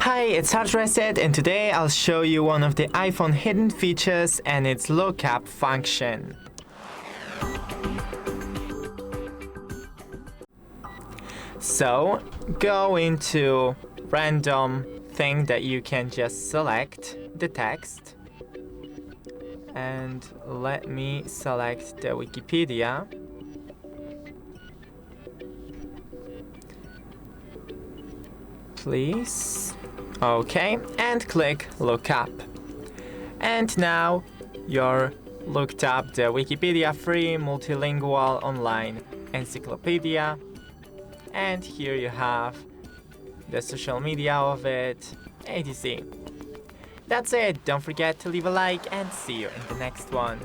Hi, it's HardReset, and today I'll show you one of the iPhone hidden features and its lookup function. So, go into random thing that you can just select the text, and let me select the Wikipedia. Please. Okay, and click Lookup. And now you're looked up the Wikipedia free multilingual online encyclopedia. And here you have the social media of it, etc. That's it. Don't forget to leave a like and see you in the next one.